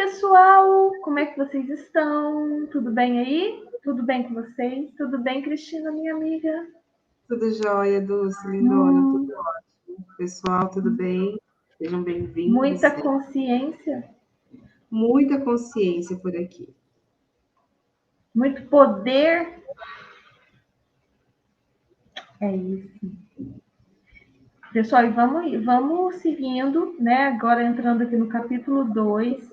pessoal! Como é que vocês estão? Tudo bem aí? Tudo bem com vocês? Tudo bem, Cristina, minha amiga? Tudo jóia, Dulce, lindona, tudo ótimo. Pessoal, tudo bem? Sejam bem-vindos Muita sempre. consciência, Muita consciência por aqui. muito poder. É isso. Pessoal, e vamos seguindo, né? Agora entrando aqui no capítulo 2,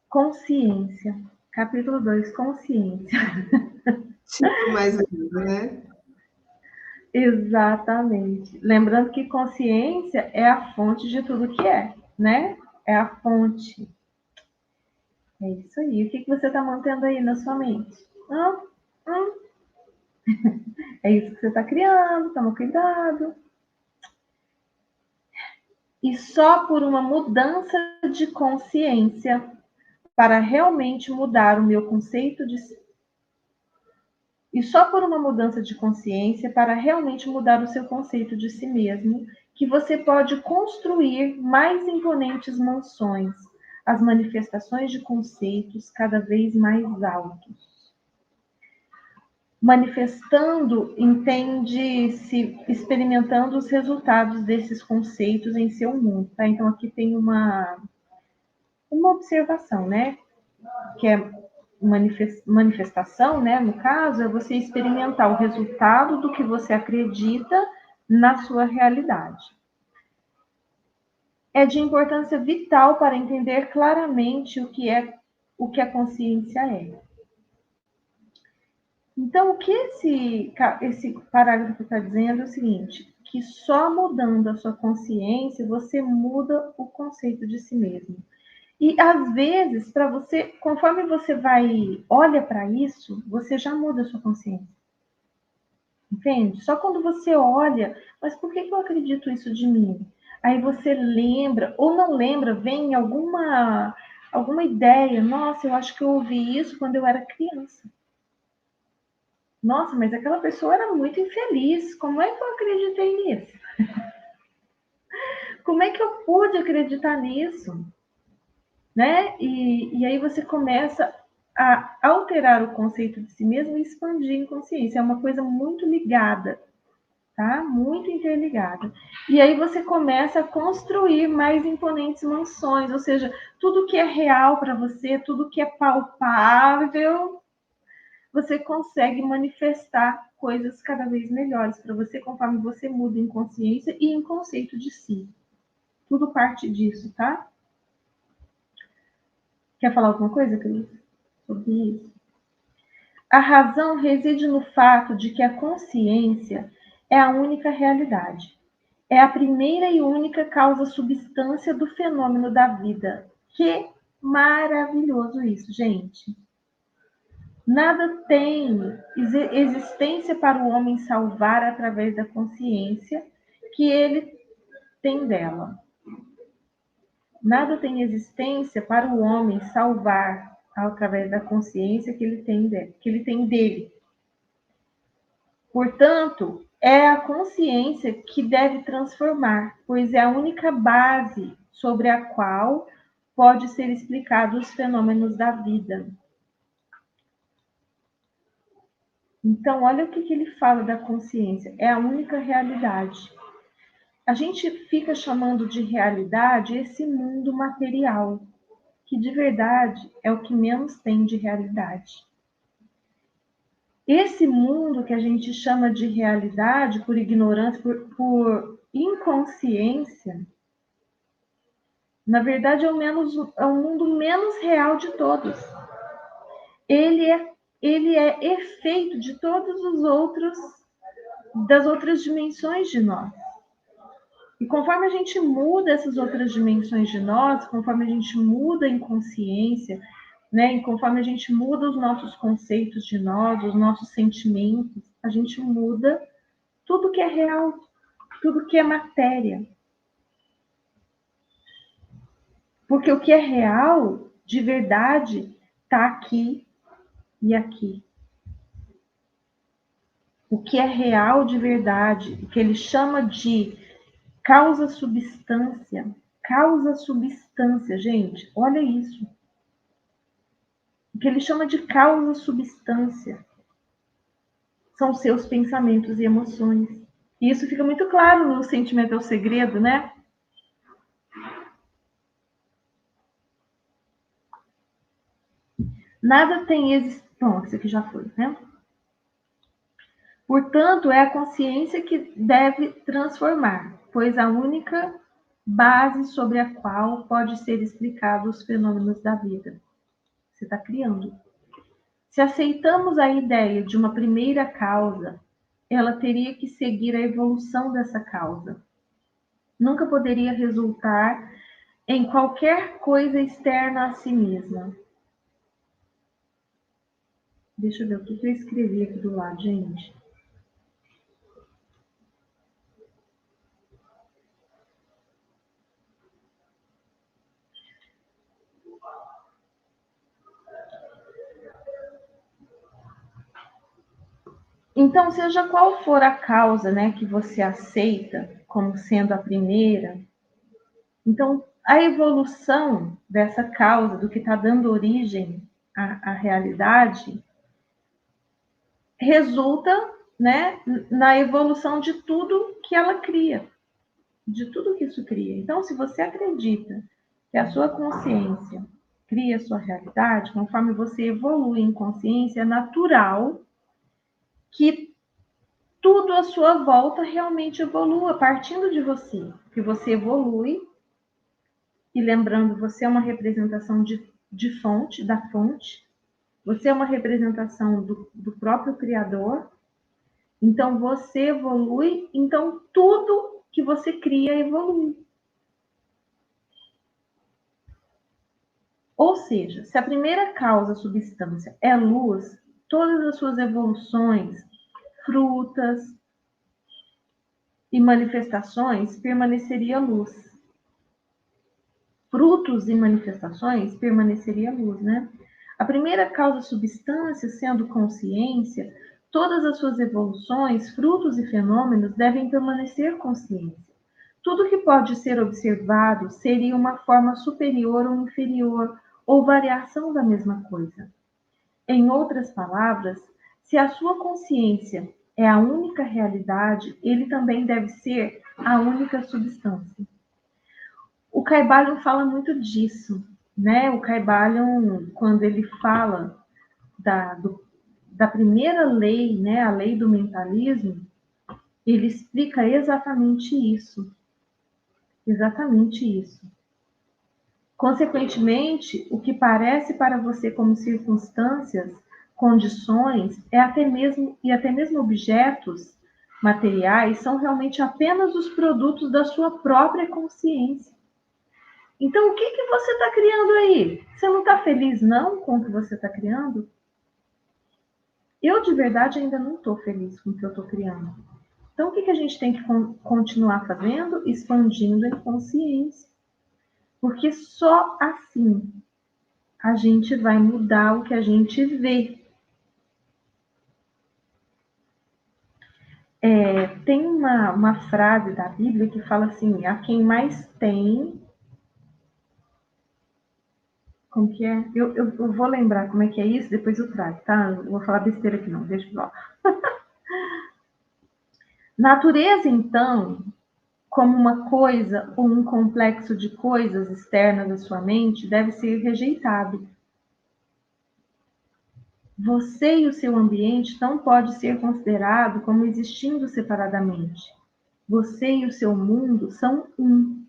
consciência. Capítulo 2, consciência. Título mais lindo, né? Exatamente. Lembrando que consciência é a fonte de tudo que é, né? É a fonte. É isso aí. O que você está mantendo aí na sua mente? Hum? É isso que você está criando, toma cuidado. E só por uma mudança de consciência para realmente mudar o meu conceito de si. E só por uma mudança de consciência para realmente mudar o seu conceito de si mesmo, que você pode construir mais imponentes mansões, as manifestações de conceitos cada vez mais altos. Manifestando, entende-se experimentando os resultados desses conceitos em seu mundo. Tá? Então, aqui tem uma observação, né? Que é manifestação, né? No caso, é você experimentar o resultado do que você acredita na sua realidade. É de importância vital para entender claramente o que a consciência é. Então, o que esse parágrafo está dizendo é o seguinte, que só mudando a sua consciência, você muda o conceito de si mesmo. E, às vezes, para você, conforme você olha para isso, você já muda a sua consciência. Entende? Só quando você olha, mas por que eu acredito isso de mim? Aí você lembra, ou não lembra, vem alguma ideia, nossa, eu acho que eu ouvi isso quando eu era criança. Nossa, mas aquela pessoa era muito infeliz. Como é que eu acreditei nisso? Como é que eu pude acreditar nisso? Né? E aí você começa a alterar o conceito de si mesmo e expandir em consciência. É uma coisa muito ligada, tá? Muito interligada. E aí você começa a construir mais imponentes mansões, ou seja, tudo que é real para você, tudo que é palpável, você consegue manifestar coisas cada vez melhores para você, conforme você muda em consciência e em conceito de si. Tudo parte disso, tá? Quer falar alguma coisa, Cris, sobre isso? A razão reside no fato de que a consciência é a única realidade. É a primeira e única causa substância do fenômeno da vida. Que maravilhoso isso, gente! Nada tem existência para o homem salvar através da consciência que ele tem dela. Nada tem existência para o homem salvar através da consciência que ele tem dele. Portanto, é a consciência que deve transformar, pois é a única base sobre a qual pode ser explicado os fenômenos da vida. Então, olha o que ele fala da consciência. É a única realidade. A gente fica chamando de realidade esse mundo material, que de verdade é o que menos tem de realidade. Esse mundo que a gente chama de realidade, por ignorância, por inconsciência, na verdade é o mundo menos real de todos. Ele é efeito de todos os outros, das outras dimensões de nós. E conforme a gente muda essas outras dimensões de nós, conforme a gente muda em consciência, né, e conforme a gente muda os nossos conceitos de nós, os nossos sentimentos, a gente muda tudo que é real, tudo que é matéria. Porque o que é real, de verdade, está aqui e aqui. O que é real de verdade, o que ele chama de causa-substância, causa-substância, gente, olha isso. O que ele chama de causa-substância são seus pensamentos e emoções. E isso fica muito claro no Sentimento é o Segredo, né? Nada tem existência. Bom, isso aqui já foi, né? Portanto, é a consciência que deve transformar, pois a única base sobre a qual pode ser explicado os fenômenos da vida. Você está criando. Se aceitamos a ideia de uma primeira causa, ela teria que seguir a evolução dessa causa. Nunca poderia resultar em qualquer coisa externa a si mesma. Deixa eu ver o que eu escrevi aqui do lado, gente. Então, seja qual for a causa, né, que você aceita como sendo a primeira, então a evolução dessa causa, do que está dando origem à realidade, resulta, né, na evolução de tudo que ela cria, de tudo que isso cria. Então, se você acredita que a sua consciência cria a sua realidade, conforme você evolui em consciência, é natural que tudo à sua volta realmente evolua, partindo de você. Que você evolui, e lembrando, você é uma representação de fonte, da fonte, você é uma representação do próprio Criador, então você evolui, então tudo que você cria evolui. Ou seja, se a primeira causa, substância, é luz, todas as suas evoluções, frutas e manifestações, permaneceria luz. Frutos e manifestações, permaneceria luz, né? A primeira causa, substância, sendo consciência, todas as suas evoluções, frutos e fenômenos devem permanecer consciência. Tudo que pode ser observado seria uma forma superior ou inferior, ou variação da mesma coisa. Em outras palavras, se a sua consciência é a única realidade, ele também deve ser a única substância. O Caibalion fala muito disso, né? O Caibalion, quando ele fala da primeira lei, né, a lei do mentalismo, ele explica exatamente isso. Exatamente isso. Consequentemente, o que parece para você como circunstâncias, condições, até mesmo objetos materiais, são realmente apenas os produtos da sua própria consciência. Então, o que você está criando aí? Você não está feliz, não, com o que você está criando? Eu, de verdade, ainda não estou feliz com o que eu estou criando. Então, o que a gente tem que continuar fazendo? Expandindo a consciência. Porque só assim a gente vai mudar o que a gente vê. Tem uma frase da Bíblia que fala assim: a quem mais tem... Como que é? Eu vou lembrar como é que é isso, depois eu trago, tá? Eu vou falar besteira aqui não, deixa eu falar. Natureza, então, como uma coisa ou um complexo de coisas externas à sua mente, deve ser rejeitado. Você e o seu ambiente não pode ser considerado como existindo separadamente. Você e o seu mundo são um.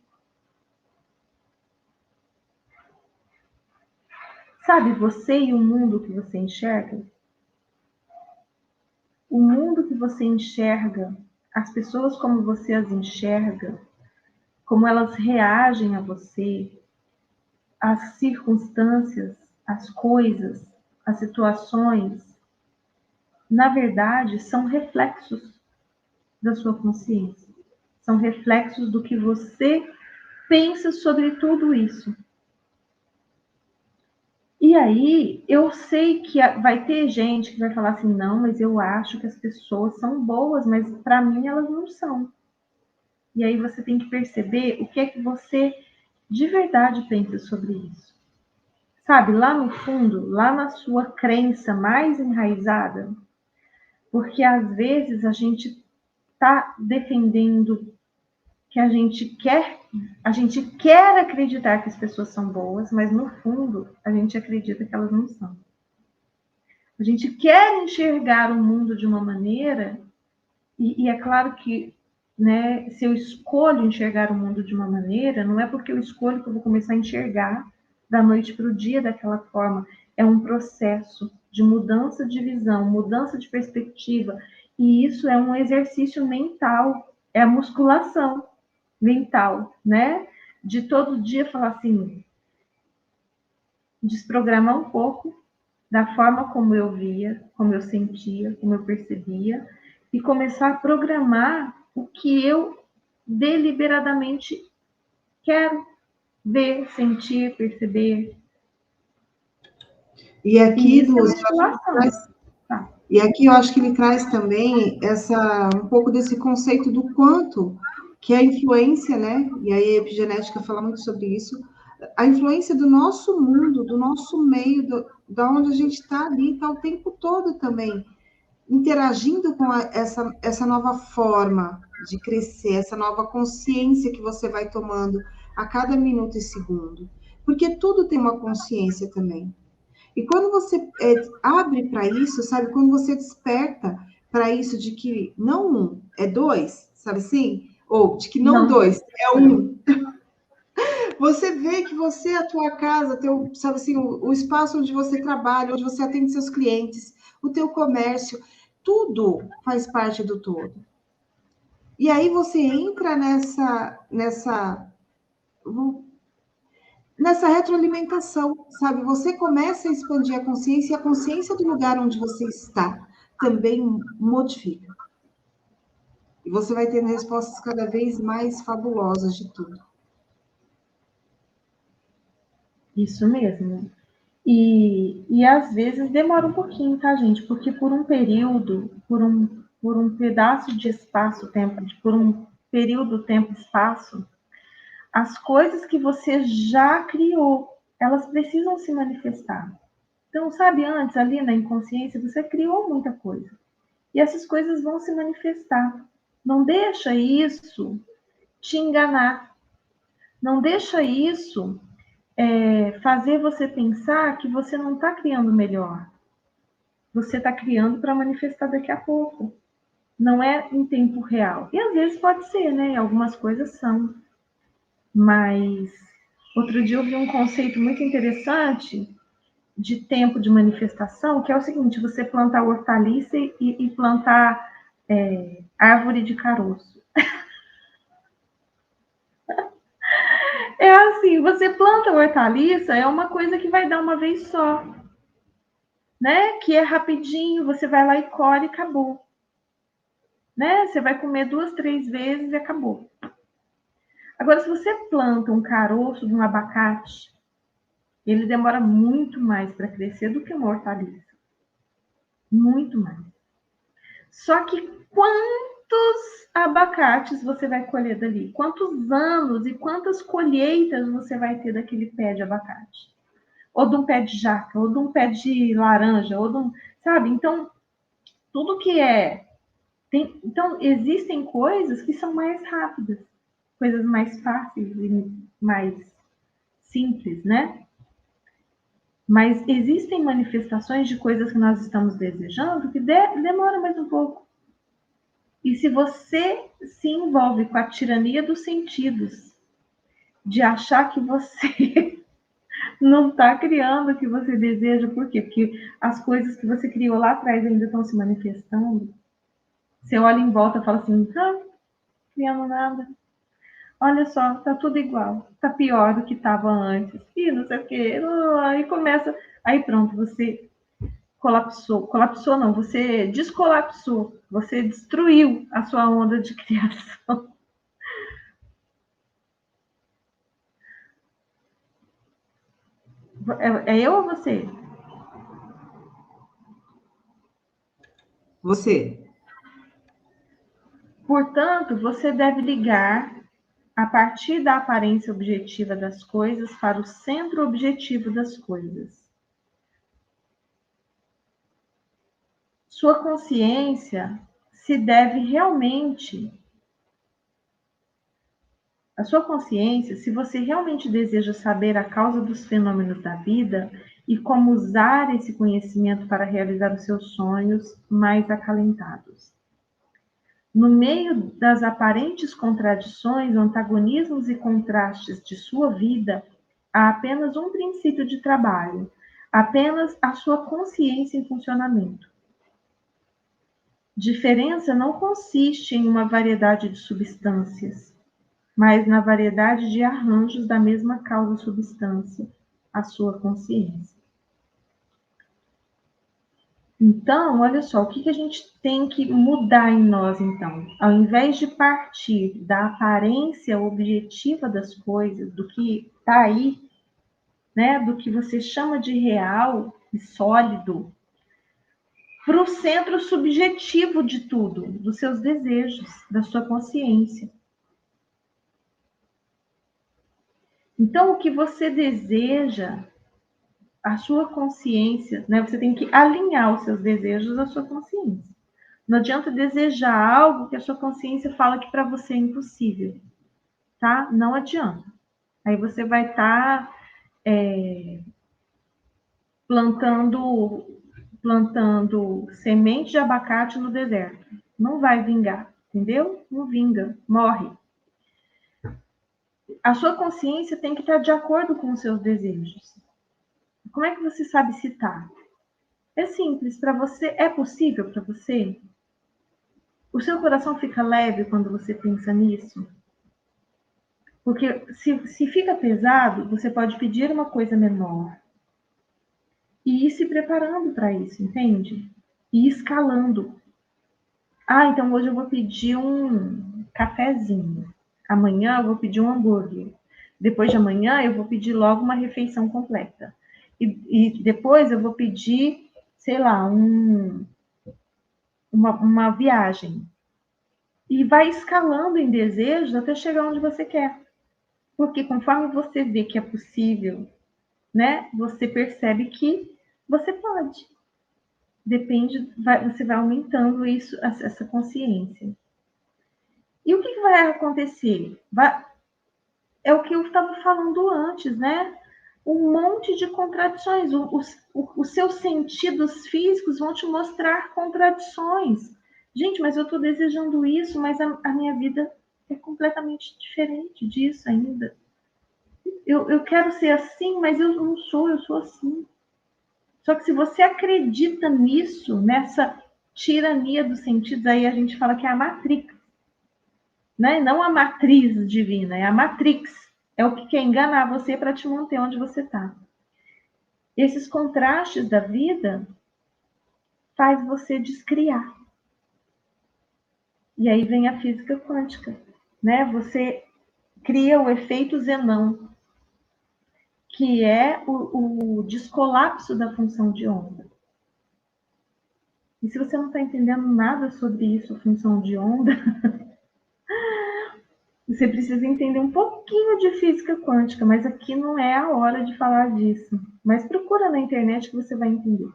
Sabe, você e o mundo que você enxerga? O mundo que você enxerga, as pessoas como você as enxerga, como elas reagem a você, as circunstâncias, as coisas, as situações, na verdade, são reflexos da sua consciência. São reflexos do que você pensa sobre tudo isso. E aí, eu sei que vai ter gente que vai falar assim, não, mas eu acho que as pessoas são boas, mas para mim elas não são. E aí você tem que perceber o que é que você De verdade pense sobre isso. Sabe, lá no fundo, lá na sua crença mais enraizada, porque às vezes a gente está defendendo que a gente quer acreditar que as pessoas são boas, mas no fundo a gente acredita que elas não são. A gente quer enxergar o mundo de uma maneira, e é claro que, né, se eu escolho enxergar o mundo de uma maneira, não é porque eu escolho que eu vou começar a enxergar da noite para o dia daquela forma. É um processo de mudança de visão, mudança de perspectiva, e isso é um exercício mental, é a musculação mental, né? De todo dia falar assim, desprogramar um pouco da forma como eu via, como eu sentia, como eu percebia, e começar a programar o que eu deliberadamente quero ver, sentir, perceber. E aqui, Lúcia, Tá. e aqui eu acho que ele traz também um pouco desse conceito do quanto que a influência, né? E aí a epigenética fala muito sobre isso, a influência do nosso mundo, do nosso meio, da onde a gente está ali, está o tempo todo também interagindo com essa nova forma de crescer, essa nova consciência que você vai tomando a cada minuto e segundo. Porque tudo tem uma consciência também. E quando você abre para isso, sabe? Quando você desperta para isso de que não um, é dois, sabe assim? Ou de que não dois, é um. Você vê que você, a tua casa, sabe assim, o espaço onde você trabalha, onde você atende seus clientes, o teu comércio, tudo faz parte do todo. E aí você entra nessa retroalimentação, sabe? Você começa a expandir a consciência e a consciência do lugar onde você está também modifica. E você vai tendo respostas cada vez mais fabulosas de tudo. Isso mesmo. E às vezes demora um pouquinho, tá, gente? Porque por um período, por um pedaço de espaço-tempo, por um período, tempo, espaço, as coisas que você já criou, elas precisam se manifestar. Então, sabe, antes ali na inconsciência, você criou muita coisa. E essas coisas vão se manifestar. Não deixa isso te enganar. Não deixa isso fazer você pensar que você não está criando melhor. Você está criando para manifestar daqui a pouco. Não é em tempo real. E às vezes pode ser, né? Algumas coisas são. Mas outro dia eu vi um conceito muito interessante de tempo de manifestação, que é o seguinte: você plantar hortaliça e plantar árvore de caroço. É assim, você planta hortaliça, é uma coisa que vai dar uma vez só, né? Que é rapidinho, você vai lá e colhe e acabou. Né? Você vai comer 2, 3 vezes e acabou. Agora, se você planta um caroço de um abacate, ele demora muito mais para crescer do que uma hortaliça. Muito mais. Só que quantos abacates você vai colher dali? Quantos anos e quantas colheitas você vai ter daquele pé de abacate? Ou de um pé de jaca, ou de um pé de laranja, ou de um... Sabe? Então, tudo que então, existem coisas que são mais rápidas, coisas mais fáceis e mais simples, né? Mas existem manifestações de coisas que nós estamos desejando que demora mais um pouco. E se você se envolve com a tirania dos sentidos, de achar que você não está criando o que você deseja, por quê? Porque as coisas que você criou lá atrás ainda estão se manifestando. Você olha em volta e fala assim, criando nada. Olha só, tá tudo igual. Tá pior do que estava antes. E não sei o quê. Aí começa. Aí pronto, você colapsou. Colapsou não, você descolapsou. Você destruiu a sua onda de criação. É eu ou você? Você. Portanto, você deve ligar a partir da aparência objetiva das coisas para o centro objetivo das coisas. Sua consciência se deve realmente. A sua consciência, se você realmente deseja saber a causa dos fenômenos da vida e como usar esse conhecimento para realizar os seus sonhos mais acalentados. No meio das aparentes contradições, antagonismos e contrastes de sua vida, há apenas um princípio de trabalho, apenas a sua consciência em funcionamento. Diferença não consiste em uma variedade de substâncias, mas na variedade de arranjos da mesma causa-substância, a sua consciência. Então, olha só, o que a gente tem que mudar em nós, então? Ao invés de partir da aparência objetiva das coisas, do que está aí, né, do que você chama de real e sólido, para o centro subjetivo de tudo, dos seus desejos, da sua consciência. Então, o que você deseja, a sua consciência, né? Você tem que alinhar os seus desejos à sua consciência. Não adianta desejar algo que a sua consciência fala que para você é impossível, tá? Não adianta. Aí você vai estar plantando semente de abacate no deserto. Não vai vingar, entendeu? Não vinga, morre. A sua consciência tem que estar de acordo com os seus desejos. Como é que você sabe se está? É simples, para você, é possível para você? O seu coração fica leve quando você pensa nisso? Porque se fica pesado, você pode pedir uma coisa menor. E ir se preparando para isso, entende? E ir escalando. Ah, então hoje eu vou pedir um cafezinho. Amanhã eu vou pedir um hambúrguer. Depois de amanhã eu vou pedir logo uma refeição completa. E depois eu vou pedir, sei lá, uma viagem. E vai escalando em desejos até chegar onde você quer. Porque conforme você vê que é possível, né, você percebe que você pode. Depende, você vai aumentando isso, essa consciência. E o que vai acontecer? É o que eu estava falando antes, né? Um monte de contradições. Os seus sentidos físicos vão te mostrar contradições. Gente, mas eu estou desejando isso, mas a minha vida é completamente diferente disso ainda. Eu quero ser assim, mas eu não sou, eu sou assim. Só que se você acredita nisso, nessa tirania dos sentidos, aí a gente fala que é a Matrix, né? Não a matriz divina, é a Matrix. É o que quer enganar você para te manter onde você está. Esses contrastes da vida faz você descriar. E aí vem a física quântica, né? Você cria o efeito Zenão, que é o descolapso da função de onda. E se você não está entendendo nada sobre isso, função de onda, você precisa entender um pouquinho de física quântica, mas aqui não é a hora de falar disso. Mas procura na internet que você vai entender.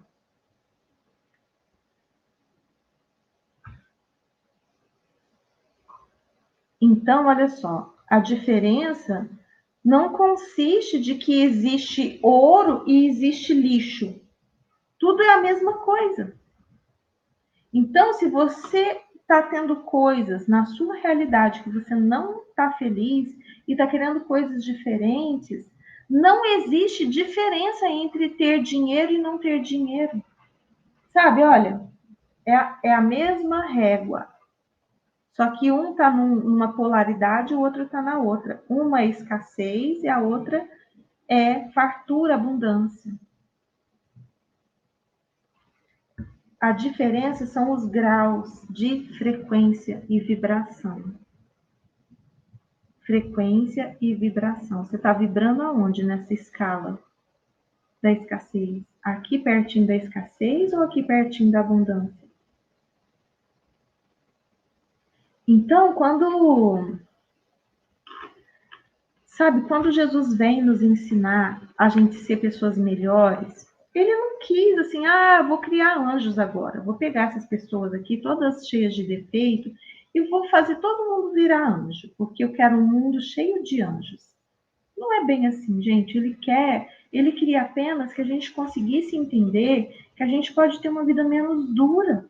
Então, olha só, a diferença não consiste de que existe ouro e existe lixo. Tudo é a mesma coisa. Então, se você está tendo coisas na sua realidade que você não está feliz e está querendo coisas diferentes, não existe diferença entre ter dinheiro e não ter dinheiro. Sabe, olha, é a mesma régua. Só que um está numa polaridade e o outro está na outra. Uma é escassez e a outra é fartura, abundância. A diferença são os graus de frequência e vibração. Frequência e vibração. Você está vibrando aonde nessa escala da escassez? Aqui pertinho da escassez ou aqui pertinho da abundância? Então, quando Sabe, quando Jesus vem nos ensinar a gente ser pessoas melhores, ele não quis assim, vou criar anjos agora, vou pegar essas pessoas aqui, todas cheias de defeito, e vou fazer todo mundo virar anjo, porque eu quero um mundo cheio de anjos. Não é bem assim, gente. Ele queria apenas que a gente conseguisse entender que a gente pode ter uma vida menos dura,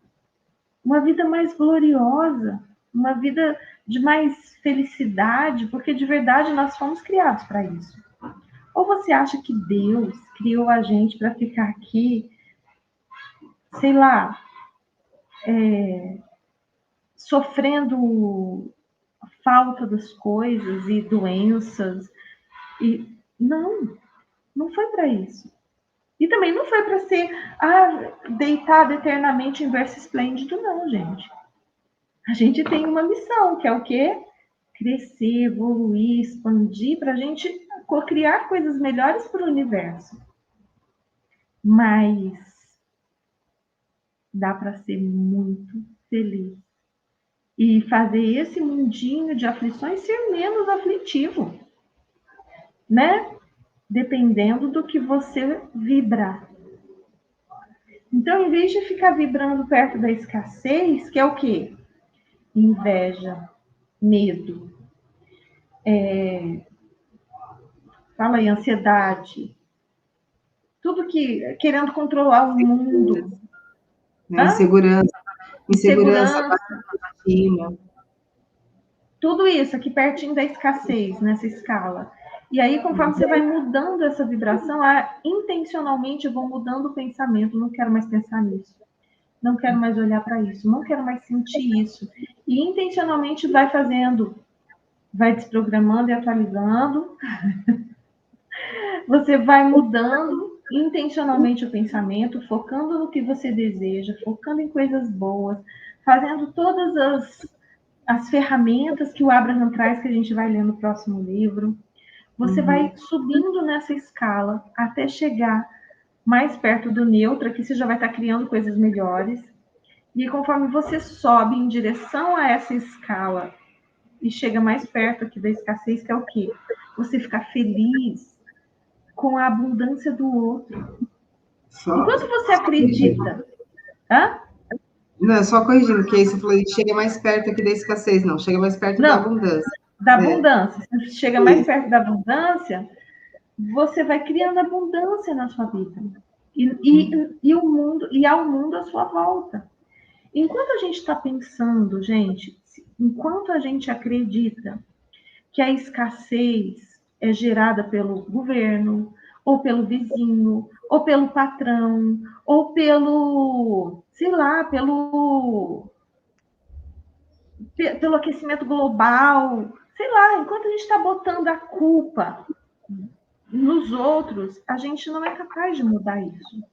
uma vida mais gloriosa, uma vida de mais felicidade, porque de verdade nós fomos criados para isso. Ou você acha que Deus criou a gente para ficar aqui, sei lá, sofrendo falta das coisas e doenças? E não foi para isso. E também não foi para ser deitado eternamente em berço esplêndido, não, gente. A gente tem uma missão, que é o quê? Crescer, evoluir, expandir, para a gente criar coisas melhores para o universo. Mas dá para ser muito feliz. E fazer esse mundinho de aflições ser menos aflitivo, né? Dependendo do que você vibrar. Então, em vez de ficar vibrando perto da escassez, que é o quê? Inveja, medo, fala aí, ansiedade, tudo que querendo controlar o mundo. Né? Insegurança, Insegurança. baixinha. Tudo isso aqui pertinho da escassez, nessa escala. E aí, conforme você vai mudando essa vibração, intencionalmente eu vou mudando o pensamento, não quero mais pensar nisso. Não quero mais olhar para isso, não quero mais sentir isso. E intencionalmente vai fazendo, vai desprogramando e atualizando. Você vai mudando intencionalmente o pensamento, focando no que você deseja, focando em coisas boas, fazendo todas as ferramentas que o Abraham traz, que a gente vai ler no próximo livro. Você vai subindo nessa escala até chegar mais perto do neutro, que você já vai estar criando coisas melhores. E conforme você sobe em direção a essa escala e chega mais perto aqui da escassez, que é o quê? Você ficar feliz com a abundância do outro. Enquanto você acredita... Não, só corrigindo, que aí você falou que chega mais perto aqui da escassez, não, chega mais perto da abundância. Da abundância. Você chega mais perto da abundância, você vai criando abundância na sua vida. E o mundo, e há o mundo à sua volta. Enquanto a gente está pensando, gente, enquanto a gente acredita que a escassez é gerada pelo governo, ou pelo vizinho, ou pelo patrão, ou pelo, sei lá, pelo aquecimento global, sei lá, enquanto a gente está botando a culpa nos outros, a gente não é capaz de mudar isso.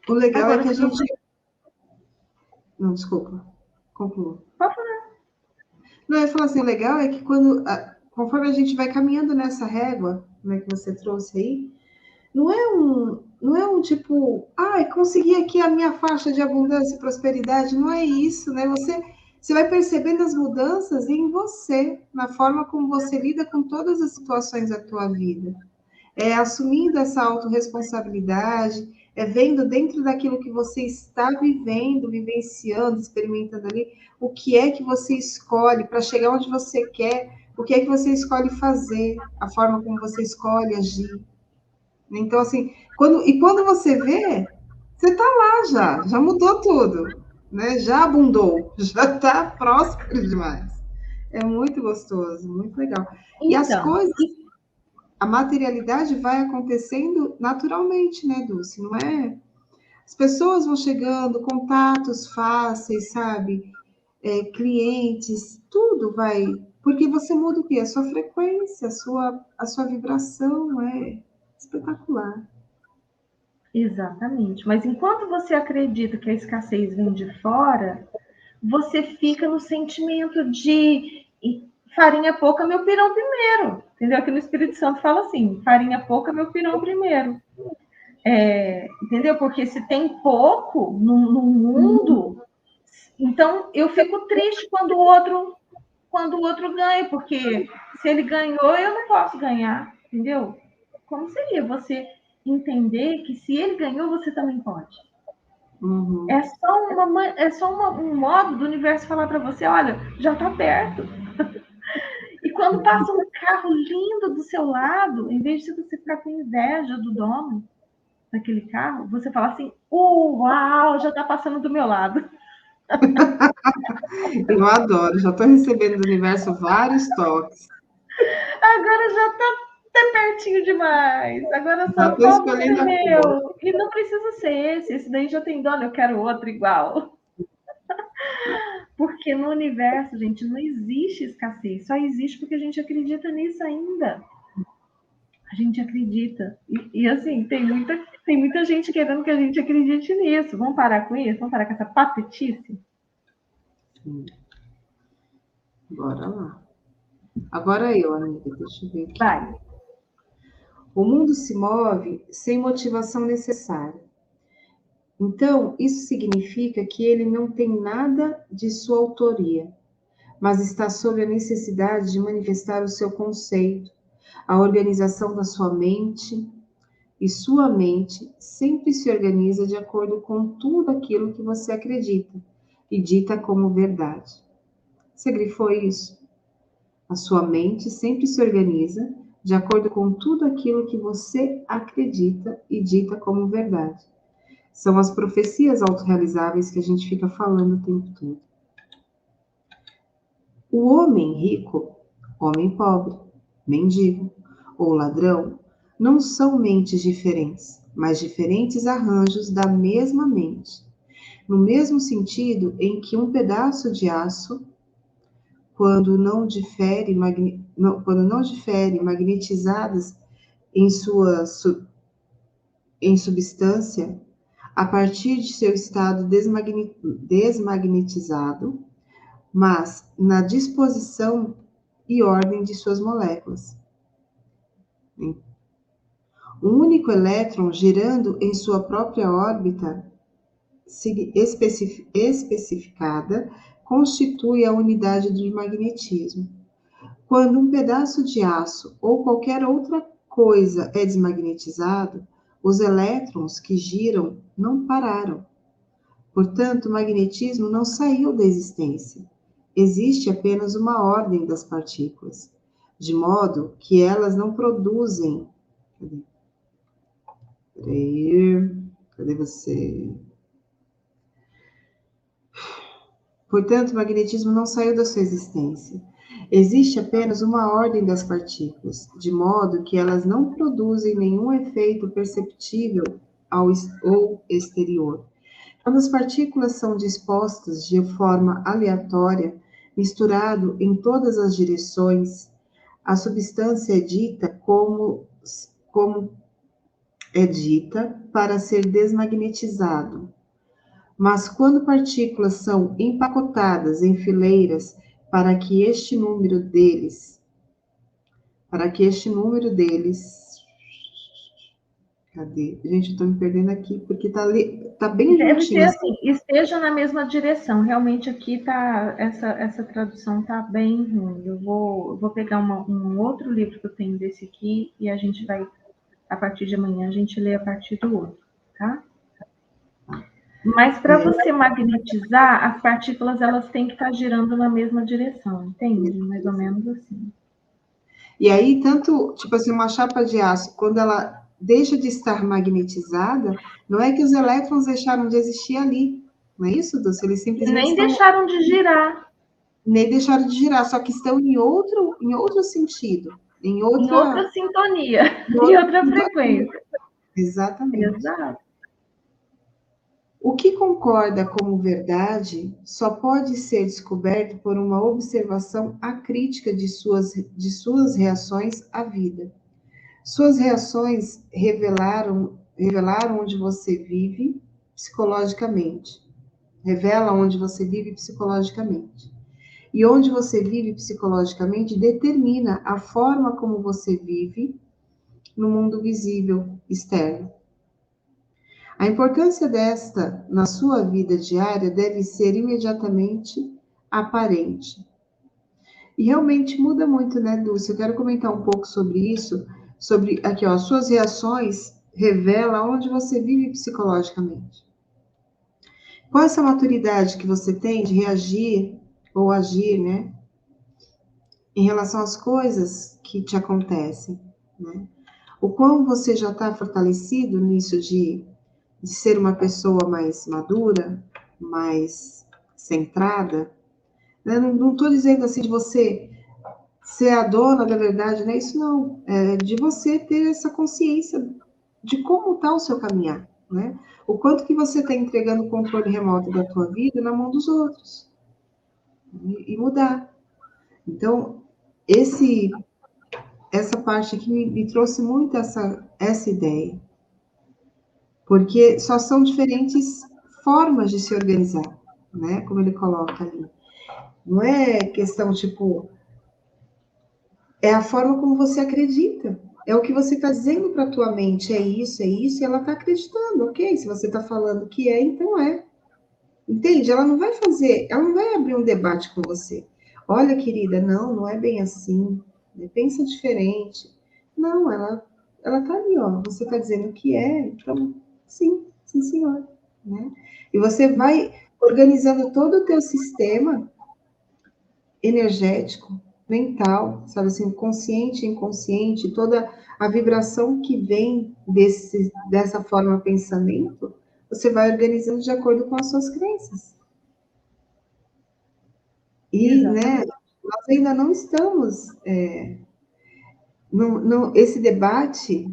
O legal agora, é que a gente... Não, desculpa. Conclua. Pode falar. Não, eu falo assim, o legal é que conforme a gente vai caminhando nessa régua, né, que você trouxe aí, não é um tipo, consegui aqui a minha faixa de abundância e prosperidade, não é isso, né? Você vai percebendo as mudanças em você, na forma como você lida com todas as situações da tua vida. Assumindo essa autorresponsabilidade, vendo dentro daquilo que você está vivendo, vivenciando, experimentando ali, o que é que você escolhe para chegar onde você quer, o que é que você escolhe fazer, a forma como você escolhe agir. Então, assim, quando você vê, você está lá já mudou tudo, né? Já abundou, já está próspero demais. É muito gostoso, muito legal. Então, e as coisas, a materialidade vai acontecendo naturalmente, né, Dulce? Não é? As pessoas vão chegando, contatos fáceis, sabe? Clientes, tudo vai. Porque você muda o quê? A sua frequência, a sua vibração é espetacular. Exatamente. Mas enquanto você acredita que a escassez vem de fora, você fica no sentimento de farinha pouca, meu pirão primeiro. Entendeu? Aqui no Espírito Santo fala assim, farinha pouca, meu pirão primeiro. Entendeu? Porque se tem pouco no mundo, então eu fico triste quando o quando o outro ganha, porque se ele ganhou, eu não posso ganhar, entendeu? Como seria você entender que se ele ganhou, você também pode? Uhum. É só um modo do universo falar para você, olha, já está perto. E quando passa um carro lindo do seu lado, em vez de você ficar com inveja do dono daquele carro, você fala assim, uau, já está passando do meu lado. Eu adoro, já estou recebendo do universo vários toques. Agora já está até pertinho demais. Agora Já só estou falta ser escolhendo a cor. meu. E não precisa ser esse. Esse daí já tem dono, eu quero outro igual. Porque no universo, gente, não existe escassez. Só existe porque a gente acredita nisso ainda. A gente acredita. E assim, tem muita gente querendo que a gente acredite nisso. Vamos parar com isso? Vamos parar com essa patetice? Sim. Bora lá. Agora eu, amiga, deixa eu ver aqui. Vai. O mundo se move sem motivação necessária. Então, isso significa que ele não tem nada de sua autoria, mas está sob a necessidade de manifestar o seu conceito, a organização da sua mente, e sua mente sempre se organiza de acordo com tudo aquilo que você acredita e dita como verdade. Você grifou isso? A sua mente sempre se organiza de acordo com tudo aquilo que você acredita e dita como verdade. São as profecias autorrealizáveis que a gente fica falando o tempo todo. O homem rico, homem pobre, mendigo ou ladrão não são mentes diferentes, mas diferentes arranjos da mesma mente. No mesmo sentido em que um pedaço de aço, quando não difere magnetizadas em sua em substância, a partir de seu estado desmagnetizado, mas na disposição e ordem de suas moléculas. Um único elétron girando em sua própria órbita especificada constitui a unidade de magnetismo. Quando um pedaço de aço ou qualquer outra coisa é desmagnetizado, os elétrons que giram não pararam. Portanto, o magnetismo não saiu da existência. Existe apenas uma ordem das partículas, de modo que elas não produzem. Cadê você? Portanto, o magnetismo não saiu da sua existência. Existe apenas uma ordem das partículas, de modo que elas não produzem nenhum efeito perceptível ao exterior. Quando as partículas são dispostas de forma aleatória, misturado em todas as direções, a substância é dita como é dita para ser desmagnetizado. Mas quando partículas são empacotadas em fileiras para que este número deles, cadê? Gente, eu tô me perdendo aqui porque tá bem Deve ser juntinho. assim, esteja na mesma direção. Realmente aqui tá essa tradução tá bem ruim. Eu vou pegar um outro livro que eu tenho desse aqui e a gente vai, a partir de amanhã, a gente lê a partir do outro, tá? Mas para você magnetizar, as partículas elas têm que estar girando na mesma direção, entende? Mais ou menos assim. E aí, tanto, tipo assim, uma chapa de aço, quando ela deixa de estar magnetizada, não é que os elétrons deixaram de existir ali, não é isso, Dulce? Eles E simplesmente nem estão, deixaram de girar, nem deixaram de girar, só que estão em outro sentido, em outra sintonia, em outra frequência. Exatamente. Exato. O que concorda como verdade só pode ser descoberto por uma observação acrítica de suas reações à vida. Suas reações revelaram onde você vive psicologicamente. Revela onde você vive psicologicamente. E onde você vive psicologicamente determina a forma como você vive no mundo visível externo. A importância desta na sua vida diária deve ser imediatamente aparente. E realmente muda muito, né, Dulce? Eu quero comentar um pouco sobre isso, sobre aqui, ó, suas reações revelam onde você vive psicologicamente. Qual é essa maturidade que você tem de reagir ou agir, né, em relação às coisas que te acontecem, né? O quão você já está fortalecido nisso de ser uma pessoa mais madura, mais centrada, né? Não estou dizendo assim de você ser a dona da verdade, não é isso não. É de você ter essa consciência de como está o seu caminhar, né? O quanto que você está entregando o controle remoto da tua vida na mão dos outros e mudar. Então, essa parte aqui me trouxe muito essa ideia, porque só são diferentes formas de se organizar, né? Como ele coloca ali. Não é questão tipo, é a forma como você acredita. É o que você está dizendo para a tua mente, é isso, e ela está acreditando, ok? Se você está falando que é, então é. Entende? Ela não vai abrir um debate com você. Olha, querida, não é bem assim. Né? Pensa diferente. Não, ela tá ali, ó. Você está dizendo que é, então, sim, senhor. Né? E você vai organizando todo o teu sistema energético, mental, sabe assim, consciente e inconsciente, toda a vibração que vem dessa forma de pensamento, você vai organizando de acordo com as suas crenças. E, né, Exatamente. nós ainda não estamos, esse debate,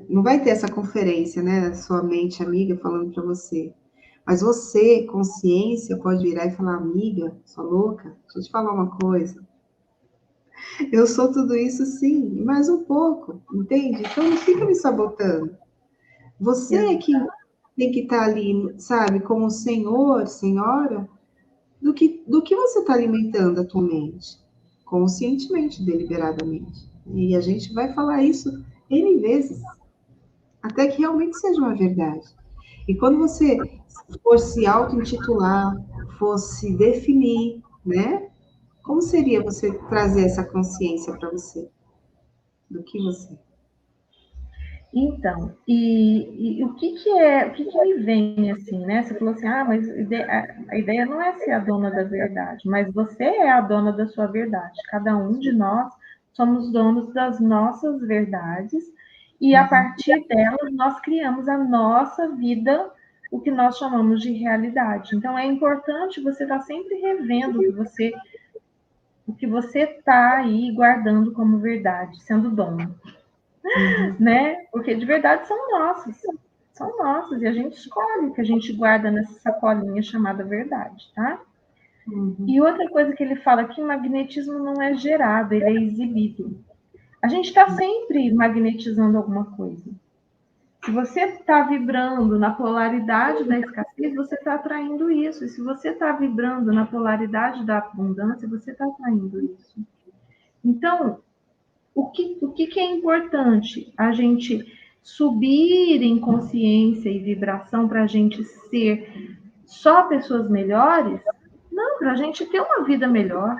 não vai ter essa conferência, né, sua mente amiga falando para você, mas você, consciência, pode virar e falar, amiga, sua louca, deixa eu te falar uma coisa, eu sou tudo isso sim, e mais um pouco, entende? Então não fica me sabotando. Você é que tem que estar ali, sabe, como senhor, senhora, do que você está alimentando a tua mente, conscientemente, deliberadamente. E a gente vai falar isso N vezes, até que realmente seja uma verdade. E quando você for se auto-intitular, for se definir, né? Como seria você trazer essa consciência para você? Do que você? Então, e o que me vem assim, né? Você falou assim, mas a ideia não é ser a dona da verdade, mas você é a dona da sua verdade. Cada um de nós somos donos das nossas verdades e a Uhum. partir delas nós criamos a nossa vida, o que nós chamamos de realidade. Então é importante você estar sempre revendo o que você está aí guardando como verdade, sendo dono, Uhum. né? Porque de verdade são nossas, e a gente escolhe o que a gente guarda nessa sacolinha chamada verdade, tá? Uhum. E outra coisa que ele fala que o magnetismo não é gerado, ele é exibido. A gente está sempre magnetizando alguma coisa. Se você está vibrando na polaridade da escassez, você está atraindo isso. E se você está vibrando na polaridade da abundância, você está atraindo isso. Então, o que é importante? A gente subir em consciência e vibração para a gente ser só pessoas melhores? Não, para a gente ter uma vida melhor.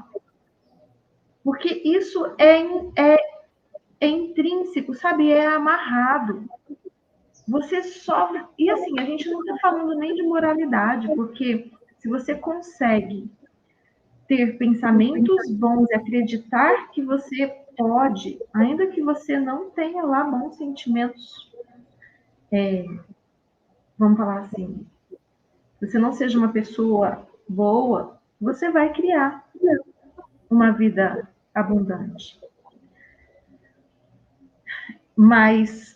Porque isso é intrínseco, sabe? É amarrado. Você só. E assim, a gente não está falando nem de moralidade, porque se você consegue ter pensamentos bons e acreditar que você pode, ainda que você não tenha lá bons sentimentos, vamos falar assim, você não seja uma pessoa boa, você vai criar uma vida abundante. Mas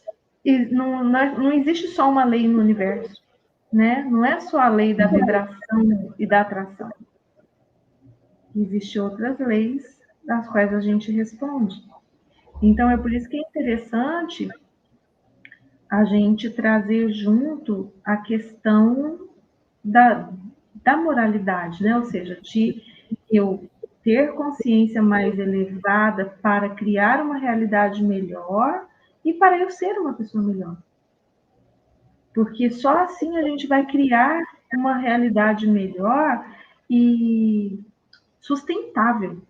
não existe só uma lei no universo, né? Não é só a lei da vibração e da atração. Existem outras leis das quais a gente responde. Então, é por isso que é interessante a gente trazer junto a questão da moralidade, né? Ou seja, de eu ter consciência mais elevada para criar uma realidade melhor e para eu ser uma pessoa melhor. Porque só assim a gente vai criar uma realidade melhor e sustentável.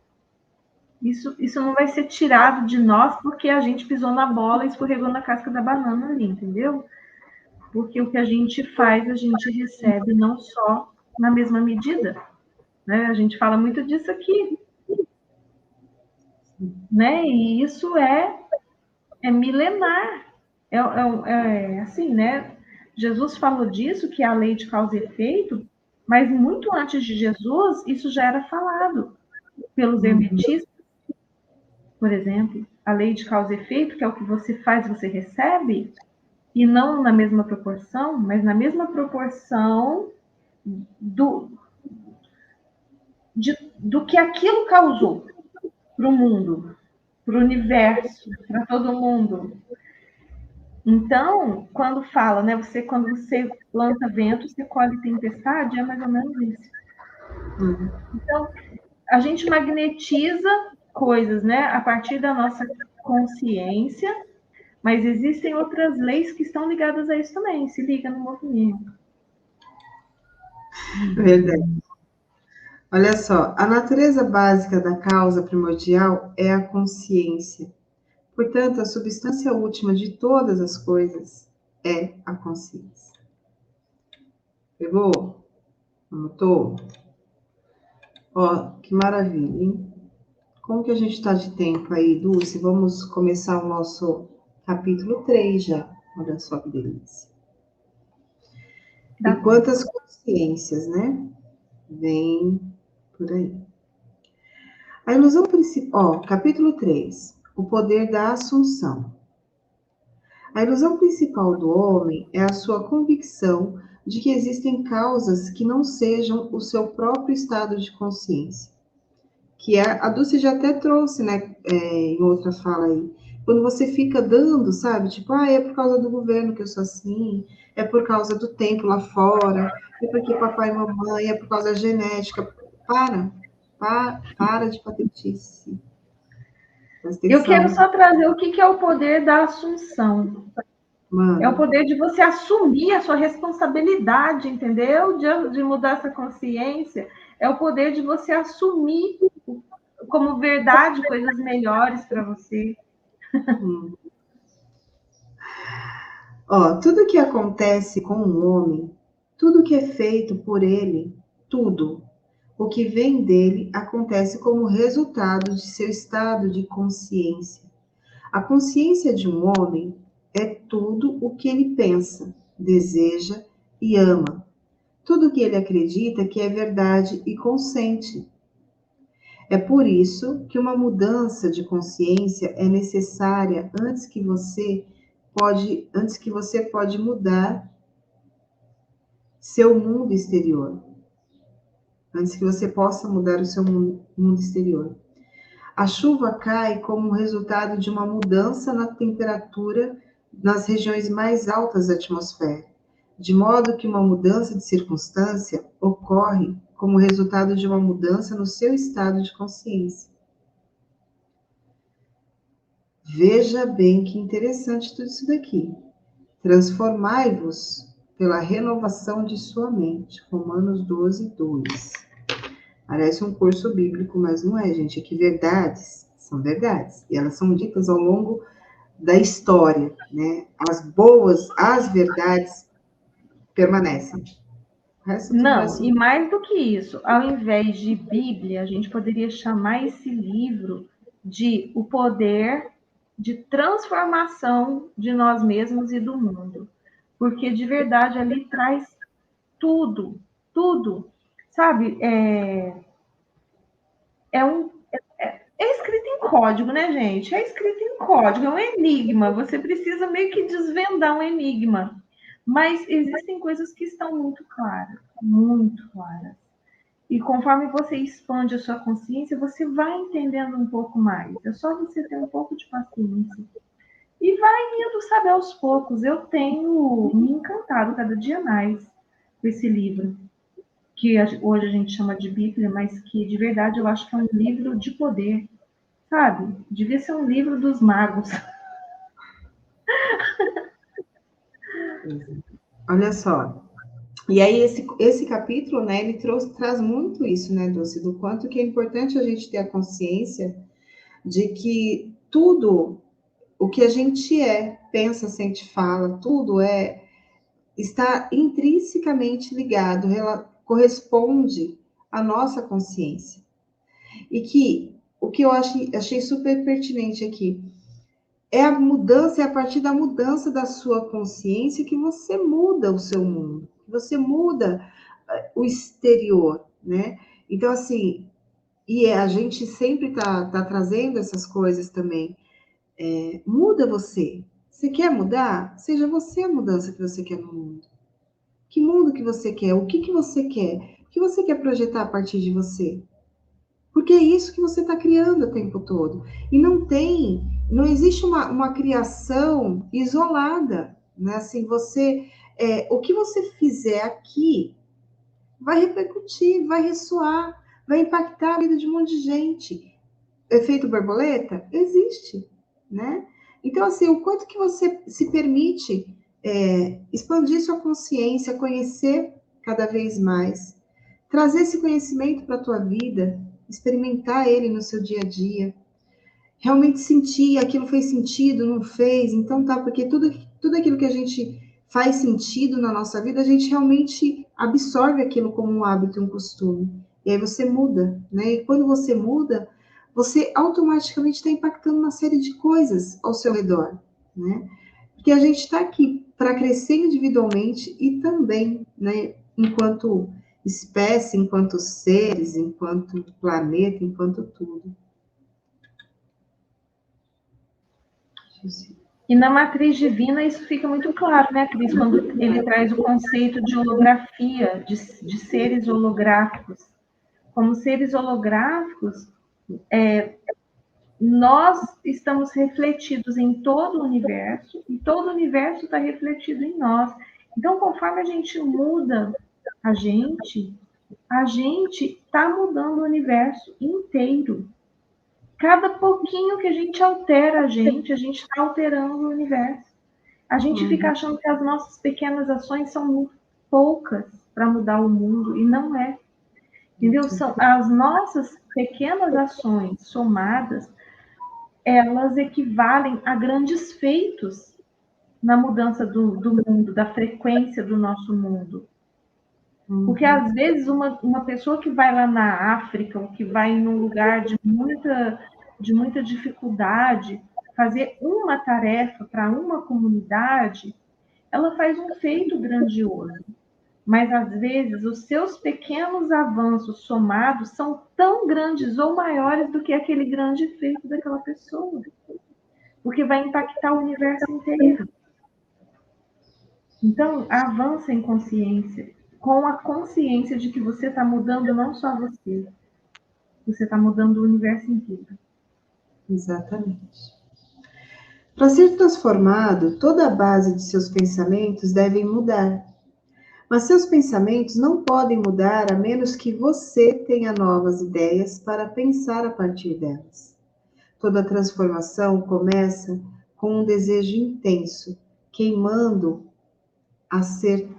Isso não vai ser tirado de nós porque a gente pisou na bola e escorregou na casca da banana ali, entendeu? Porque o que a gente faz, a gente recebe não só na mesma medida, né? A gente fala muito disso aqui, né? E isso é milenar. Assim, né? Jesus falou disso, que a lei de causa e efeito, mas muito antes de Jesus, isso já era falado pelos hermetistas, por exemplo. A lei de causa e efeito, que é o que você faz, você recebe, e não na mesma proporção, mas na mesma proporção do, do que aquilo causou para o mundo, para o universo, para todo mundo. Então, quando fala, né, quando você planta vento, você colhe tempestade, é mais ou menos isso. Então, a gente magnetiza coisas, né, a partir da nossa consciência, mas existem outras leis que estão ligadas a isso também. Se liga no movimento. Verdade. Olha só, a natureza básica da causa primordial é a consciência. Portanto, a substância última de todas as coisas é a consciência. Pegou? Anotou? Ó, que maravilha, hein? Como que a gente está de tempo aí, Dulce? Vamos começar o nosso capítulo 3 já. Olha só que delícia. E quantas consciências, né? Vem por aí. A ilusão principal, capítulo 3, o poder da assunção. A ilusão principal do homem é a sua convicção de que existem causas que não sejam o seu próprio estado de consciência. Que a Dulce já até trouxe, né, em outra fala aí. Quando você fica dando, sabe? Tipo, é por causa do governo que eu sou assim, é por causa do tempo lá fora, é porque papai e mamãe, é por causa da genética. Para de patetice. Eu quero só trazer o que é o poder da assunção. Mano. É o poder de você assumir a sua responsabilidade, entendeu? De mudar essa consciência. É o poder de você assumir como verdade coisas melhores para você. Ó, tudo que acontece com um homem, tudo que é feito por ele, tudo, o que vem dele acontece como resultado de seu estado de consciência. A consciência de um homem é tudo o que ele pensa, deseja e ama. Tudo o que ele acredita que é verdade e consente. É por isso que uma mudança de consciência é necessária antes que você pode mudar seu mundo exterior. Antes que você possa mudar o seu mundo exterior. A chuva cai como resultado de uma mudança na temperatura nas regiões mais altas da atmosfera, de modo que uma mudança de circunstância ocorre como resultado de uma mudança no seu estado de consciência. Veja bem que interessante tudo isso daqui. Transformai-vos pela renovação de sua mente. Romanos 12, 2. Parece um curso bíblico, mas não é, gente. É que verdades são verdades. E elas são ditas ao longo da história, né? As verdades permanecem. O resto tudo vai Não, e mais do que isso, ao invés de Bíblia, a gente poderia chamar esse livro de O Poder de Transformação de Nós Mesmos e do Mundo. Porque de verdade ali traz tudo, tudo. Sabe? É escrito em código, né, gente? É escrito em código, é um enigma. Você precisa meio que desvendar um enigma. Mas existem coisas que estão muito claras, muito claras. E conforme você expande a sua consciência, você vai entendendo um pouco mais. É só você ter um pouco de paciência. E vai indo, sabe, aos poucos. Eu tenho me encantado cada dia mais com esse livro, que hoje a gente chama de Bíblia, mas que de verdade eu acho que é um livro de poder, sabe? Devia ser um livro dos magos. Olha só. E aí, esse capítulo, né, ele traz muito isso, né, Dulce, do quanto que é importante a gente ter a consciência de que tudo o que a gente pensa, sente, fala, tudo está intrinsecamente ligado, corresponde à nossa consciência. E que o que eu achei super pertinente aqui é a mudança, é a partir da mudança da sua consciência que você muda o seu mundo, que você muda o exterior, né? Então, assim, a gente sempre tá trazendo essas coisas também. Muda você. Você quer mudar? Seja você a mudança que você quer no mundo. Que mundo que você quer? O que você quer? O que você quer projetar a partir de você? Porque é isso que você está criando o tempo todo. E não existe uma criação isolada, né? Assim, o que você fizer aqui vai repercutir, vai ressoar, vai impactar a vida de um monte de gente. Efeito borboleta? Existe, né? Então, assim, o quanto que você se permite expandir sua consciência, conhecer cada vez mais, trazer esse conhecimento para a tua vida, experimentar ele no seu dia a dia, realmente sentir aquilo fez sentido, não fez, então tá, porque tudo aquilo que a gente faz sentido na nossa vida, a gente realmente absorve aquilo como um hábito, um costume. E aí você muda, né? E quando você muda, você automaticamente está impactando uma série de coisas ao seu redor, né? Porque a gente está aqui para crescer individualmente e também, né, enquanto espécie, enquanto seres, enquanto planeta, enquanto tudo. E na matriz divina isso fica muito claro, né, Cris, quando ele traz o conceito de holografia, de seres holográficos. Como seres holográficos, nós estamos refletidos em todo o universo e todo o universo está refletido em nós. Então, conforme a gente muda a gente está mudando o universo inteiro. Cada pouquinho que a gente altera a gente está alterando o universo. A gente fica achando que as nossas pequenas ações são muito poucas para mudar o mundo, e não é. Entendeu? São as nossas pequenas ações somadas, elas equivalem a grandes feitos na mudança do mundo, da frequência do nosso mundo. Porque, às vezes, uma pessoa que vai lá na África, ou que vai em um lugar de muita dificuldade, fazer uma tarefa para uma comunidade, ela faz um feito grandioso. Mas, às vezes, os seus pequenos avanços somados são tão grandes ou maiores do que aquele grande feito daquela pessoa. Porque vai impactar o universo inteiro. Então, avança em consciência, com a consciência de que você está mudando não só você está mudando o universo inteiro. Exatamente. Para ser transformado, toda a base de seus pensamentos devem mudar. Mas seus pensamentos não podem mudar a menos que você tenha novas ideias para pensar a partir delas. Toda transformação começa com um desejo intenso, queimando a ser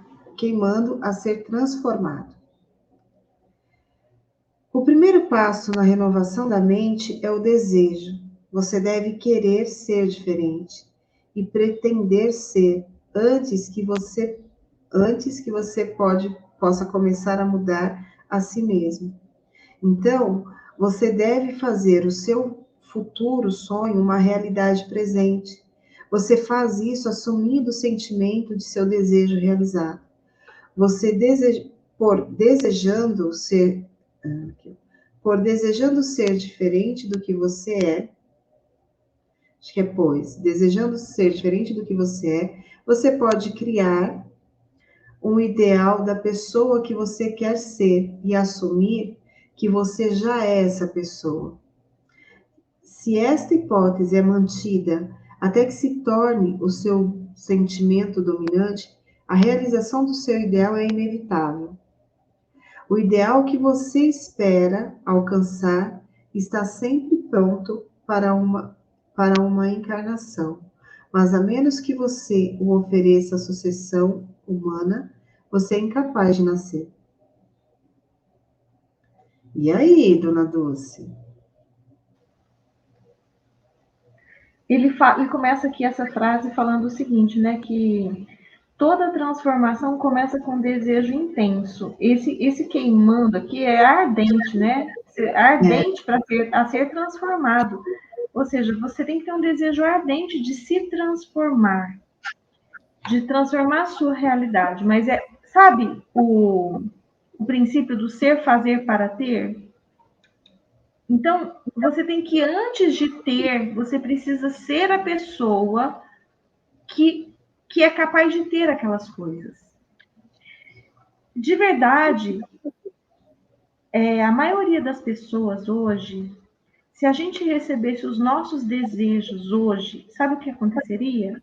transformado. O primeiro passo na renovação da mente é o desejo. Você deve querer ser diferente e pretender ser antes que você possa começar a mudar a si mesmo. Então, você deve fazer o seu futuro sonho uma realidade presente. Você faz isso assumindo o sentimento de seu desejo realizado. Você desejando ser diferente do que você desejando ser diferente do que você pode criar um ideal da pessoa que você quer ser e assumir que você já é essa pessoa. Se esta hipótese é mantida até que se torne o seu sentimento dominante, a realização do seu ideal é inevitável. O ideal que você espera alcançar está sempre pronto para uma encarnação, mas a menos que você o ofereça à sucessão humana, você é incapaz de nascer. E aí, dona Dulce? ele começa aqui essa frase falando o seguinte, né? Que toda transformação começa com um desejo intenso. Esse queimando aqui é ardente, né? Ardente para ser transformado. Ou seja, você tem que ter um desejo ardente de se transformar, de transformar a sua realidade. Mas sabe o princípio do ser, fazer para ter? Então, você tem que, antes de ter, você precisa ser a pessoa que é capaz de ter aquelas coisas. De verdade, a maioria das pessoas hoje, se a gente recebesse os nossos desejos hoje, sabe o que aconteceria?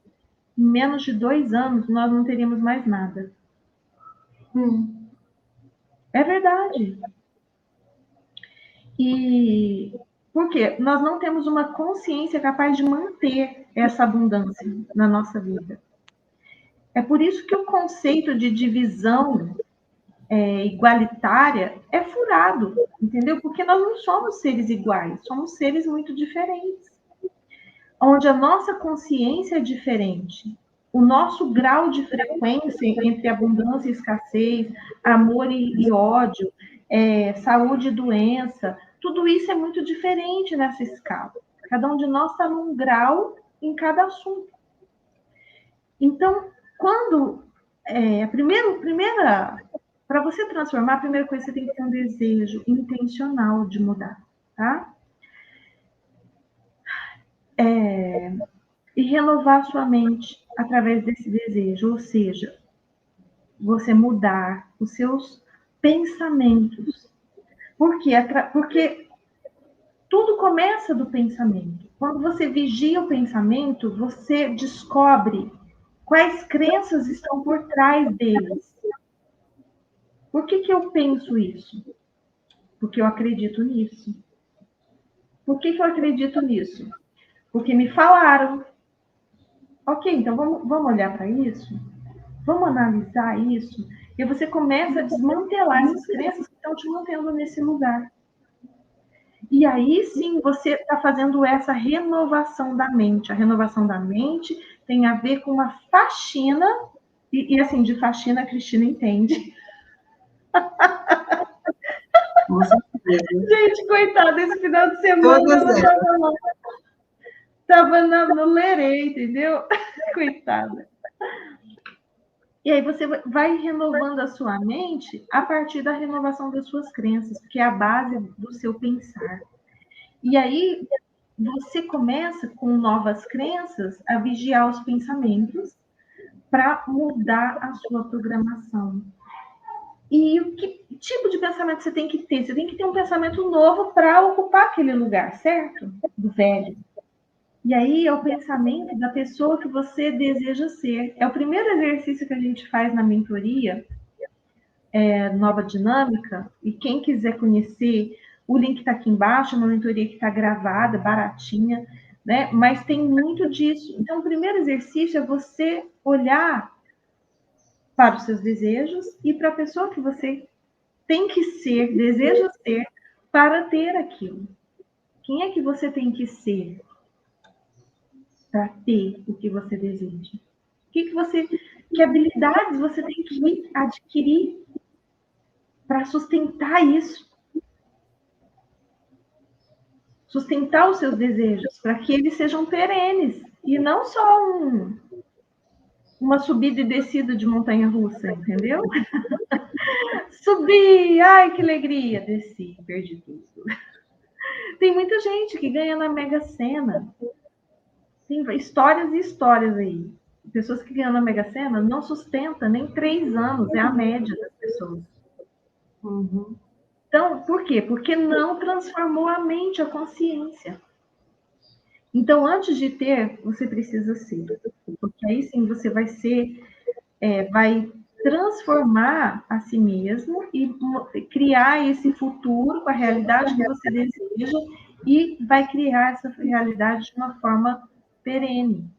Em menos de 2 anos, nós não teríamos mais nada. É verdade. E por quê? Nós não temos uma consciência capaz de manter essa abundância na nossa vida. É por isso que o conceito de divisão igualitária é furado, entendeu? Porque nós não somos seres iguais, somos seres muito diferentes. Onde a nossa consciência é diferente, o nosso grau de frequência entre abundância e escassez, amor e ódio, saúde e doença, tudo isso é muito diferente nessa escala. Cada um de nós está num grau em cada assunto. Então, quando para você transformar, a primeira coisa, você tem que ter um desejo intencional de mudar, tá? E renovar sua mente através desse desejo, ou seja, você mudar os seus pensamentos. Por quê? Porque tudo começa do pensamento. Quando você vigia o pensamento, você descobre quais crenças estão por trás deles. Por que eu penso isso? Porque eu acredito nisso. Por que eu acredito nisso? Porque me falaram. Ok, então vamos olhar para isso? Vamos analisar isso? E você começa a desmantelar essas crenças que estão te mantendo nesse lugar. E aí sim você está fazendo essa renovação da mente. A renovação da mente tem a ver com uma faxina, e assim, de faxina a Cristina entende. Gente, coitada, esse final de semana ela estava no lerê, entendeu? Coitada. E aí você vai renovando a sua mente a partir da renovação das suas crenças, que é a base do seu pensar. E aí você começa com novas crenças a vigiar os pensamentos para mudar a sua programação. E que tipo de pensamento você tem que ter? Você tem que ter um pensamento novo para ocupar aquele lugar, certo? Do velho. E aí é o pensamento da pessoa que você deseja ser. É o primeiro exercício que a gente faz na mentoria, Nova Dinâmica. E quem quiser conhecer, o link está aqui embaixo, uma mentoria que está gravada, baratinha, né? Mas tem muito disso. Então, o primeiro exercício é você olhar para os seus desejos e para a pessoa que você tem que ser, deseja ser, para ter aquilo. Quem é que você tem que ser para ter o que você deseja? Que habilidades você tem que adquirir para sustentar isso? Sustentar os seus desejos, para que eles sejam perenes e não só uma subida e descida de montanha-russa, entendeu? Subi, ai que alegria, desci, perdi tudo. Tem muita gente que ganha na Mega Sena. Tem histórias e histórias aí. Pessoas que ganham na Mega Sena não sustenta nem 3 anos, é a média das pessoas. Então, por quê? Porque não transformou a mente, a consciência. Então, antes de ter, você precisa ser. Porque aí sim você vai ser, vai transformar a si mesmo e criar esse futuro com a realidade que você deseja e vai criar essa realidade de uma forma perene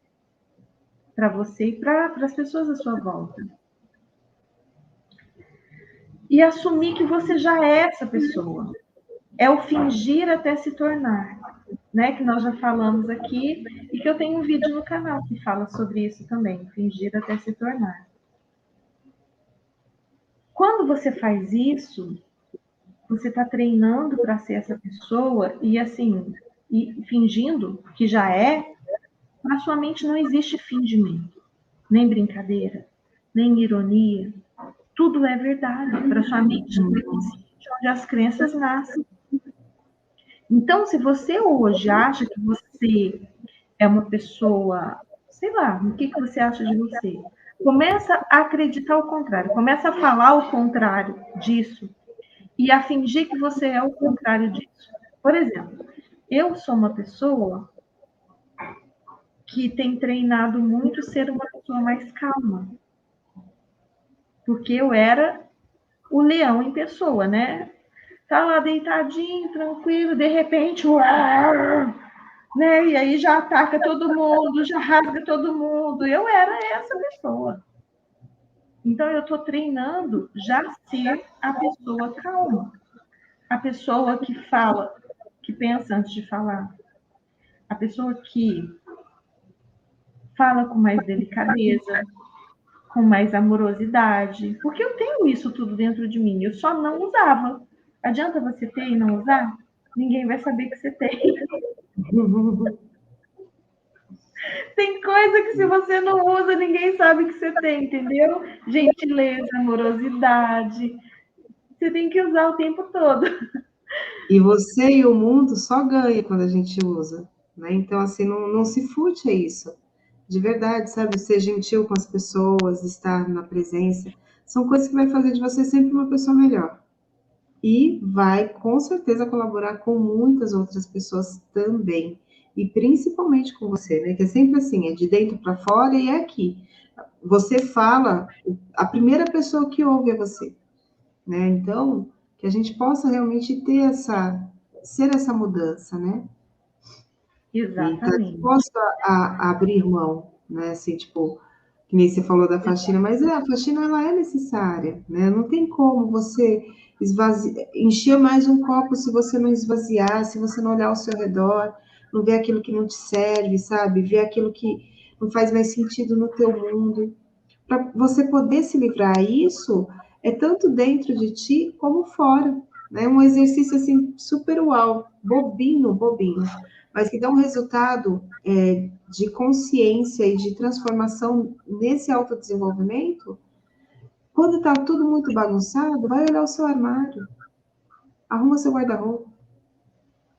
para você e para as pessoas à sua volta. E assumir que você já é essa pessoa. É o fingir até se tornar. né, que nós já falamos aqui, e que eu tenho um vídeo no canal que fala sobre isso também, fingir até se tornar. Quando você faz isso, você está treinando para ser essa pessoa e assim, e fingindo que já é, na sua mente não existe fingimento, nem brincadeira, nem ironia. Tudo é verdade para sua mente subconsciente, onde as crenças nascem. Então, se você hoje acha que você é uma pessoa, sei lá, o que você acha de você? Começa a acreditar o contrário, começa a falar o contrário disso e a fingir que você é o contrário disso. Por exemplo, eu sou uma pessoa que tem treinado muito ser uma pessoa mais calma, porque eu era o leão em pessoa, né? Tá lá deitadinho, tranquilo, de repente, uau, né? E aí já ataca todo mundo, já rasga todo mundo. Eu era essa pessoa. Então eu estou treinando já ser a pessoa calma, a pessoa que fala, que pensa antes de falar, a pessoa que fala com mais delicadeza, com mais amorosidade, porque eu tenho isso tudo dentro de mim, eu só não usava. Adianta você ter e não usar? Ninguém vai saber que você tem. Tem coisa que se você não usa, ninguém sabe que você tem, entendeu? Gentileza, amorosidade. Você tem que usar o tempo todo. E você e o mundo só ganha quando a gente usa, né? Então, assim, não se furte a isso. De verdade, sabe? Ser gentil com as pessoas, estar na presença, são coisas que vai fazer de você sempre uma pessoa melhor. E vai, com certeza, colaborar com muitas outras pessoas também. E principalmente com você, né? Que é sempre assim, é de dentro para fora e é aqui. Você fala, a primeira pessoa que ouve é você, né? Então, que a gente possa realmente ter ser essa mudança, né? E estar Exatamente. disposto a abrir mão, né? Assim, tipo, que nem você falou da faxina, mas a faxina ela é necessária, né? Não tem como você encher mais um copo se você não esvaziar, se você não olhar ao seu redor, não ver aquilo que não te serve, sabe? Ver aquilo que não faz mais sentido no teu mundo. Para você poder se livrar isso, é tanto dentro de ti como fora. Né? Um exercício assim super uau, bobinho, bobinho, mas que dá um resultado de consciência e de transformação nesse autodesenvolvimento. Quando está tudo muito bagunçado, vai olhar o seu armário, arruma seu guarda-roupa,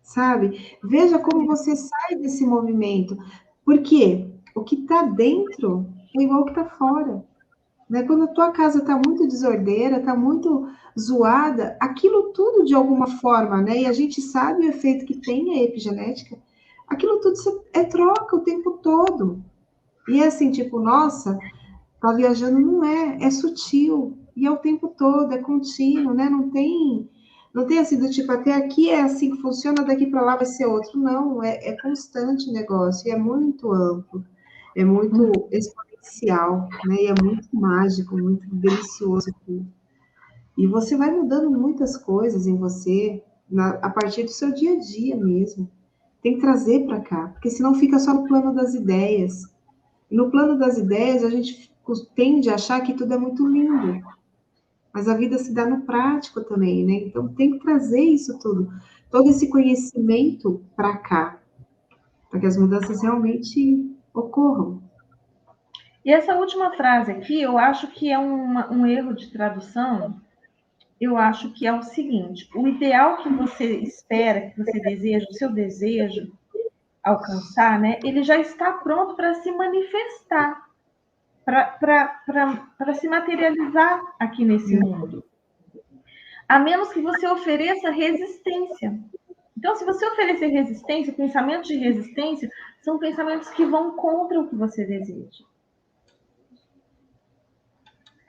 sabe? Veja como você sai desse movimento. Porque o que está dentro é igual ao que está fora. Né? Quando a tua casa está muito desordeira, está muito zoada, aquilo tudo de alguma forma, né? E a gente sabe o efeito que tem a epigenética, aquilo tudo é troca o tempo todo. E é assim, tipo, nossa, tá viajando, não é, é sutil, e é o tempo todo, é contínuo, né? Não tem assim do tipo, até aqui é assim que funciona, daqui para lá vai ser outro. Não, é constante o negócio, e é muito amplo, é muito exponencial, né? E é muito mágico, muito delicioso. E você vai mudando muitas coisas em você a partir do seu dia a dia mesmo. Tem que trazer para cá, porque senão fica só no plano das ideias. E no plano das ideias, a gente tende a achar que tudo é muito lindo, mas a vida se dá no prático também, né? Então tem que trazer isso tudo, todo esse conhecimento para cá, para que as mudanças realmente ocorram. E essa última frase aqui, eu acho que é um erro de tradução. Eu acho que é o seguinte: o ideal que você espera, que você deseja, o seu desejo alcançar, né? Ele já está pronto para se manifestar, para se materializar aqui nesse mundo. A menos que você ofereça resistência. Então, se você oferecer resistência, pensamentos de resistência, são pensamentos que vão contra o que você deseja.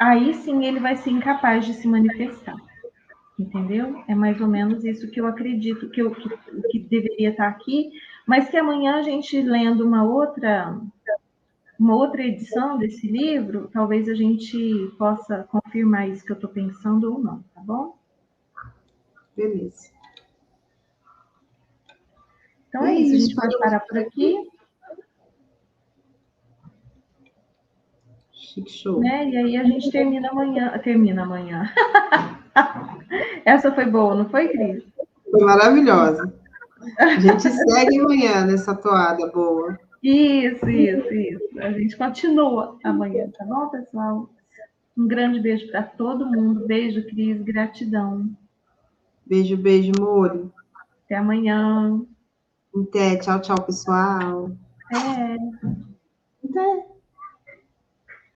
Aí sim ele vai ser incapaz de se manifestar. Entendeu? É mais ou menos isso que eu acredito que deveria estar aqui, mas que amanhã a gente lendo uma outra edição desse livro, talvez a gente possa confirmar isso que eu estou pensando ou não, tá bom? Beleza. Então é isso, a gente pode parar por aqui. Chique show. Né? E aí a gente termina amanhã. Essa foi boa, não foi, Cris? Foi maravilhosa. A gente segue amanhã nessa toada boa. Isso. A gente continua amanhã, tá bom, pessoal? Um grande beijo para todo mundo. Beijo, Cris. Gratidão. Beijo, beijo, Mori. Até amanhã. Até. Tchau, tchau, pessoal. Até. Até.